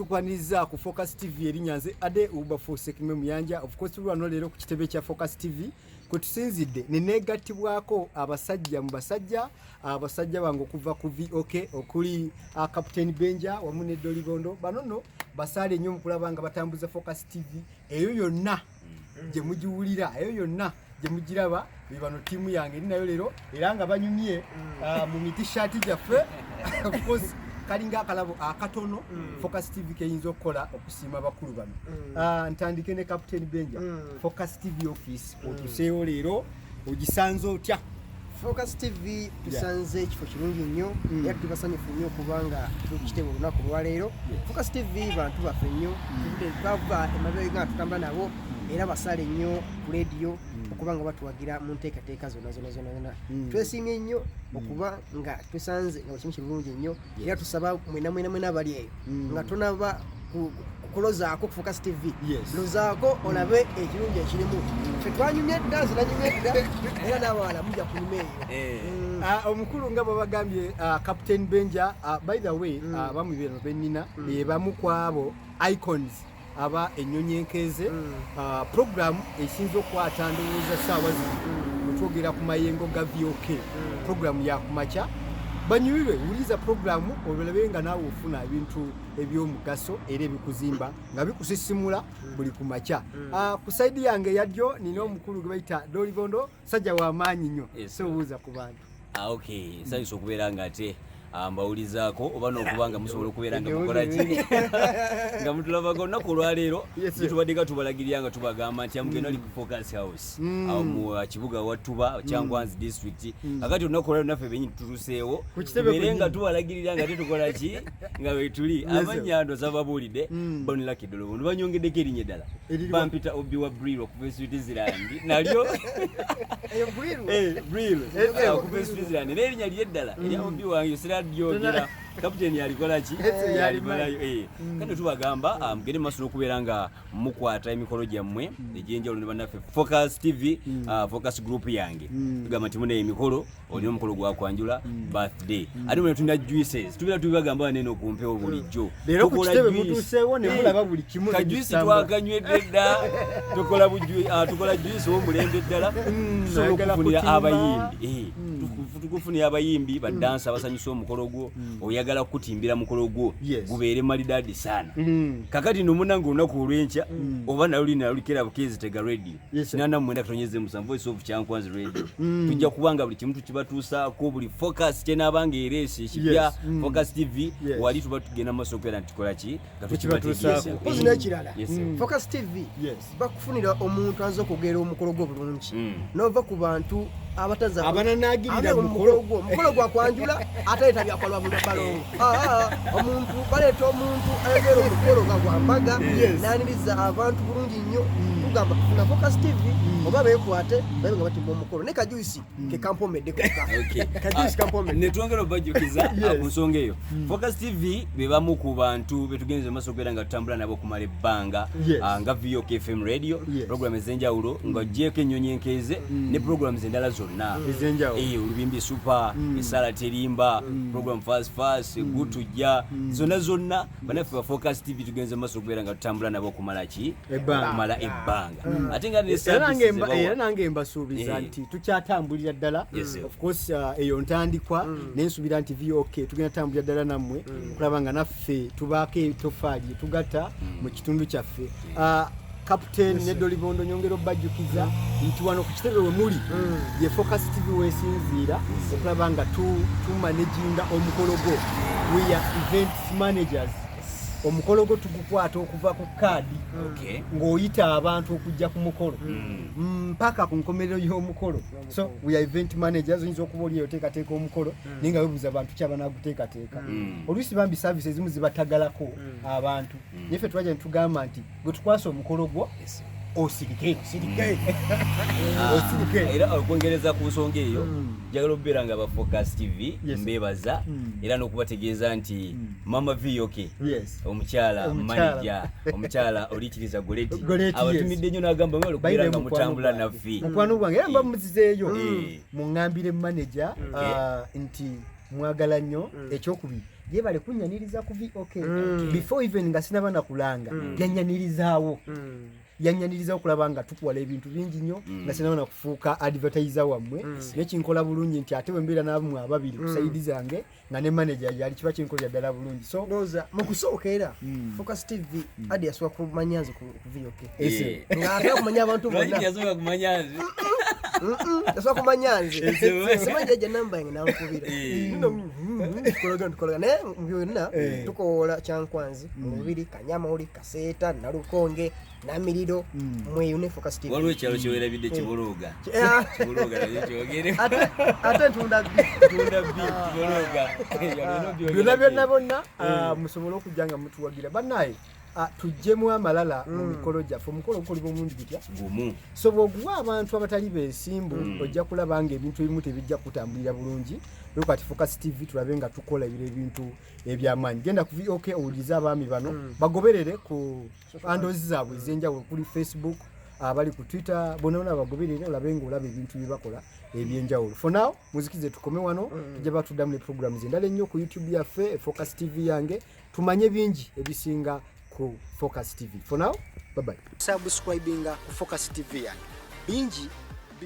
tukwaniriza ku Focus TV erinyanze ade uba force kimwe muyanja of course lwano lero ku kitebe kya Focus TV kwetusinzidde ne negatibwako abasajja mu basajja bango kuva ku VOK okuli Captain Benja wamu ne Dolibondo banono basale nnyo mukulabanga batambuza Focus TV eyo yonna je mujiwulira eyo yonna je mujiraba bibano timu yange eri nayo lero era nga banyumye mu t-shirt jaffe of course kalinga akalabo akatono Focus TV keyinza okukola okusima bakulu bano ntandike ne Captain Benja Focus TV office otuseewo lero ogisanzo otya Focus TV tusanze kifo kirungi nnyo era tubasanyufu nnyo kubanga tukitebo lunaku lwa leero Focus TV bantu baffe nnyo bava emabe nga tutamba nabo era basale nnyo ku radio okubanga batuwagira mu nteekateeka zonna twesimye nnyo okuba nga tusanze nga kimu kirungi nnyo era tusaba mwena bali eyo nga tonaba kulozaako ku Focus TV lozaako olabe ekirungi ekirimu twanyumye dda ziranyumye dda era n'abawala mujja kunyuma eyo omukulu nga babagambye Captain Benja by the way abamu beno benina bebamu kwabo icons aba ennyonyi enkeze program esinza okwata ndowooza ssaawa zino twogera ku mayengo ga VOK program ya kumaca banyumirwe wuliza programu obulabe nga naawe ofuna ebintu ebyomugaso era ebikuzimba nga bikusisimula buli kumaca ku saidi yange yadyo nina omukulu gwe bayita Dolibondo sajja w'amaanyi nnyo sobuuza ku bantu okay sayinza okubeera nga ate mbawulizaako oba n'okubanga musobola okubeera nga mukola ki nga mutulabaga olunaku olwaleero tubadde tubalagirira nga tubagamba nti amugenda oli ku Focus House mu kibuga Wattuba Kyankwanzi district akati olunaku olwaleero naffe benyi tutuseewo tubeere nga tubalagirira nga tetukola ki nga wetuli amannya ndozababuulidde BornLuckyDolobondo banyongeddeko erinnya eddala bampita Obi wa Bril okuva Switzerland nalyo Bril okuva Switzerland n'erinnya ly'eddala erya Obi wange dyogera Captain yalikola ki yalimalayo kano tubagamba mugende maso okubeera nga mukwata emikolo gyammwe egyenjawulo ne bannaffe Focus TV Focus group yange tugamba nti muna emikolo olina omukolo gwa kwanjula birthday ate muna tulina juices tubeera tubagamba nene okumpewo bulijjo leero ku kitebe mutuuseewo ne mulaba buli kimu kajuisi twakanywedde dda tukola juice w'omulembe ddala tusobola okufunira abayimbi tukufunira abayimbi badansa abasanyusa omukolo gwo oyagala kutimbira mukolo gwo gubeere malidadi sana kakati nomuna ng'olunaku olw'enkya oba nalulina lulikera Bukezi Tega radio 89.7 Voice of Kyankwanzi radio tujja kubanga buli kimu tukibatuusaako buli Focus kyenaabanga ereesi ekipya Focus TV wali tuba tugenda maaso okubeera nti tukola ki nga tukibatuusaako pozi n'ekirala Focus TV bakufunira omuntu aza okugera omukolo gwo bulungi n'ova ku bantu abataza abananagirira mukolo gwa kwanjula ate etabyakolwa mu balongo omuntu baleeta omuntu ayogera omukolo nga gwambaga n'aniriza abantu bulungi nnyo tugamba tufuna Focus TV oba beekwate babe nga batimba omukolo ne kajuisi ke kampomeddeko kajuisi kampomedde netwongera obajjukiza ku nsonga eyo Focus TV be bamu ku bantu betugenze maaso okubeera nga tutambula nabo okumala ebbanga nga VOK FM radio program ez'enjawulo nga gyeko ennyonyi enkeze ne programs endala zonna olubimbi super esala terimba program fast gutujja zonna banaffe ba Focus TV tugenze maaso okubeera nga tutambula nabo okumala ki okumala ebbanga ate nga era nange mbasuubiza nti tukyatambulira ddala of course eyo ntandikwa nensuubira nti VOK tugenda tambulira ddala nammwe okulaba nga naffe tubaako etofaali tugatta mu kitundu kyaffe Captain ne Dolibondo nyongero bajjukiza nti wano ku kitebe we muli ye Focus TV wesinziira okulaba nga managinga omukolo gwo we are event managers omukolo gwo tugukwata okuva ku kaadi ng'oyita abantu okujja ku mukolo mpaka ku nkomerero y'omukolo so we are event managers oyinza okuba oli oteekateeka omukolo naye nga webuuza abantu ki abanaaguteekateeka oluusi bambi service ezimu zibatagalako abantu naye ffe twajja ne tugamba nti gwe tukwasa omukolo gwo osirike era okwongereza ku nsonga eyo njagala okubeera nga aba Focus TV mbeebaza era n'okubategeeza nti mama VOK omukyala manager omukyala oliikiriza Goleti abatumidde nnyo n'agamba nga okubeera nga mutambula naffe mukwano gwange era mba muzizeeyo muŋŋambire manager nti mwagala nnyo ekyokubiri yebale kunyaniriza ku VOK before even nga sinaba nakulanga yanyanirizawo yanyanirizawo kulaba nga tukuwala ebintu bingi nnyo nga sinaba nakufuuka advertiser wammwe nekinkola bulungi nti ate wembeera n'abamwe ababiri kusaidi zange nga ne manager yali kiba kinkolera ddala bulungi so doza mu kusookera Focus TV adi yasooka kumanyanzi ku VOK nga ate okumanya abantu bonna yasooka kumanyanzi yasooka kumanyanzi semanja ja namba yange nankubira tukolaga naye byonna tukola Kyankwanzi Mubiri Kanyama oli Kaseeta Nalukonge Namiriro mweyune Focus TV waliwo ekyalo kyowera bidde Kibuluga naye kyogere ate ntunda Kibuluga byonna bonna musobola okujja nga mutuwagira bannaye tujjemu amalala mu mikolo gyaffe omukolo gukolibwa omulundi gutya gumu so bw'oguwa abantu abatali beesimbu ojja kulaba nga ebintu ebimu tebijja kutambulira bulungi lweko ati Focus TV tulabe nga tukola ebintu ebyamaanyi genda ku VOK owuliriza abaami bano bagoberere ku andozi zaabwe ez'enjawulo kuli Facebook abali ku Twitter bonna bagoberere olabe nga olaba ebintu bye bakola ebyenjawulo for now muzikize tukome wano tujja batuddamu ne programu zendala ennyo ku YouTube yaffe Focus TV yange tumanye bingi ebisinga ku Focus TV for now bye bye subscribing ku Focus TV yange bingi